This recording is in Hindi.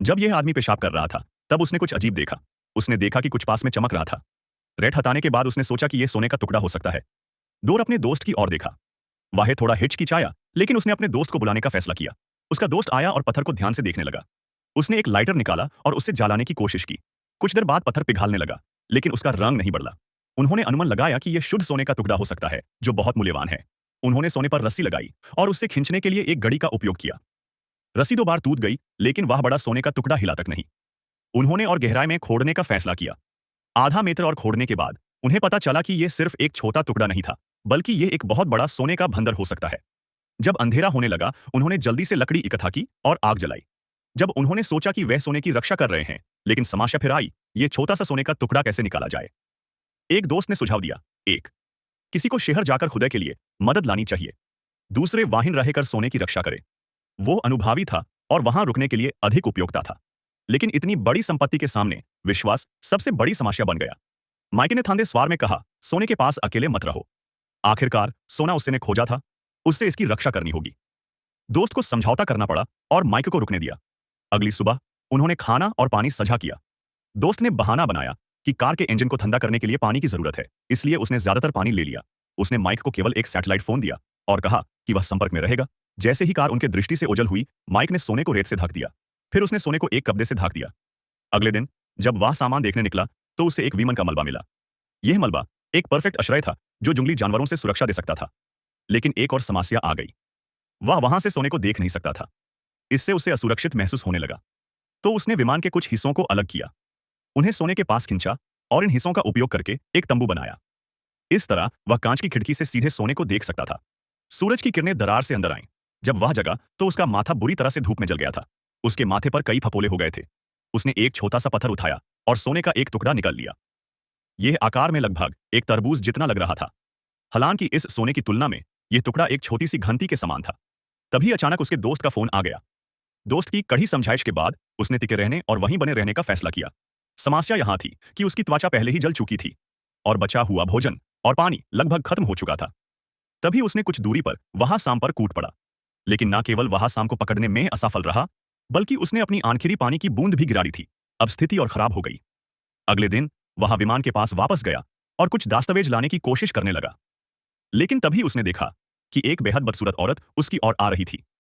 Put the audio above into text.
जब यह आदमी पेशाब कर रहा था, तब उसने कुछ अजीब देखा। उसने देखा कि कुछ पास में चमक रहा था। रेत हटाने के बाद उसने सोचा कि यह सोने का टुकड़ा हो सकता है। डोर अपने दोस्त की ओर देखा। वाहे थोड़ा हिचकिचाया, लेकिन उसने अपने दोस्त को बुलाने का फैसला किया। उसका दोस्त आया और पत्थर को ध्यान से देखने लगा। उसने एक लाइटर निकाला और उससे जलाने की कोशिश की। कुछ देर बाद पत्थर पिघलने लगा, लेकिन उसका रंग नहीं बदला। उन्होंने अनुमान लगाया कि यह शुद्ध सोने का टुकड़ा हो सकता है, जो बहुत मूल्यवान है। उन्होंने सोने पर रस्सी लगाई और उससे खींचने के लिए एक गड़ी का उपयोग किया। रस्सी 2 बार टूट गई, लेकिन वह बड़ा सोने का टुकड़ा हिला तक नहीं। उन्होंने और गहराई में खोदने का फैसला किया। आधा मीटर और खोदने के बाद उन्हें पता चला कि यह सिर्फ एक छोटा टुकड़ा नहीं था, बल्कि यह एक बहुत बड़ा सोने का भंडार हो सकता है। जब अंधेरा होने लगा, उन्होंने जल्दी से लकड़ी इकट्ठा की और आग जलाई। जब उन्होंने सोचा कि वह सोने की रक्षा कर रहे हैं, लेकिन समस्या फिर आई, यह छोटा सा सोने का टुकड़ा कैसे निकाला जाए। एक दोस्त ने सुझाव दिया, एक किसी को शहर जाकर खुदाई के लिए मदद लानी चाहिए। दूसरे वाहिन रहकर सोने की रक्षा करे। वो अनुभवी था और वहां रुकने के लिए अधिक उपयोगिता था। लेकिन इतनी बड़ी संपत्ति के सामने विश्वास सबसे बड़ी समस्या बन गया। माइक ने थांदे स्वार में कहा, सोने के पास अकेले मत रहो। आखिरकार सोना उसने खोजा था, उससे इसकी रक्षा करनी होगी। दोस्त को समझौता करना पड़ा और माइक को रुकने दिया। अगली सुबह उन्होंने खाना और पानी साझा किया। दोस्त ने बहाना बनाया कि कार के इंजन को ठंडा करने के लिए पानी की जरूरत है, इसलिए उसने ज्यादातर पानी ले लिया। उसने माइक को केवल एक सैटेलाइट फोन दिया और कहा कि वह संपर्क में रहेगा। जैसे ही कार उनके दृष्टि से ओझल हुई, माइक ने सोने को रेत से ढक दिया। फिर उसने सोने को एक कपड़े से ढक दिया। अगले दिन जब वह सामान देखने निकला, तो उसे एक विमान का मलबा मिला। यह मलबा एक परफेक्ट आश्रय था, जो जंगली जानवरों से सुरक्षा दे सकता था। लेकिन एक और समस्या आ गई। वह वहां से सोने को देख नहीं सकता था। इससे उसे असुरक्षित महसूस होने लगा। तो उसने विमान के कुछ हिस्सों को अलग किया, उन्हें सोने के पास खींचा और इन हिस्सों का उपयोग करके एक तंबू बनाया। इस तरह वह कांच की खिड़की से सीधे सोने को देख सकता था। सूरज की किरणें दरार से अंदर आईं। जब वह जगा, तो उसका माथा बुरी तरह से धूप में जल गया था। उसके माथे पर कई फफोले हो गए थे। उसने एक छोटा सा पत्थर उठाया और सोने का एक टुकड़ा निकाल लिया। यह आकार में लगभग एक तरबूज जितना लग रहा था। हालांकि इस सोने की तुलना में यह टुकड़ा एक छोटी सी घंटी के समान था। तभी अचानक उसके दोस्त का फोन आ गया। दोस्त की कड़ी समझाइश के बाद उसने टिके रहने और वहीं बने रहने का फैसला किया। समस्या यहां थी कि उसकी त्वचा पहले ही जल चुकी थी और बचा हुआ भोजन और पानी लगभग खत्म हो चुका था। तभी उसने कुछ दूरी पर वहां सांप पर कूद पड़ा। लेकिन न केवल वहां सांप को पकड़ने में असफल रहा, बल्कि उसने अपनी आखिरी पानी की बूंद भी गिरा दी थी। अब स्थिति और खराब हो गई। अगले दिन वह विमान के पास वापस गया और कुछ दस्तावेज लाने की कोशिश करने लगा। लेकिन तभी उसने देखा कि एक बेहद बदसूरत औरत उसकी ओर आ रही थी।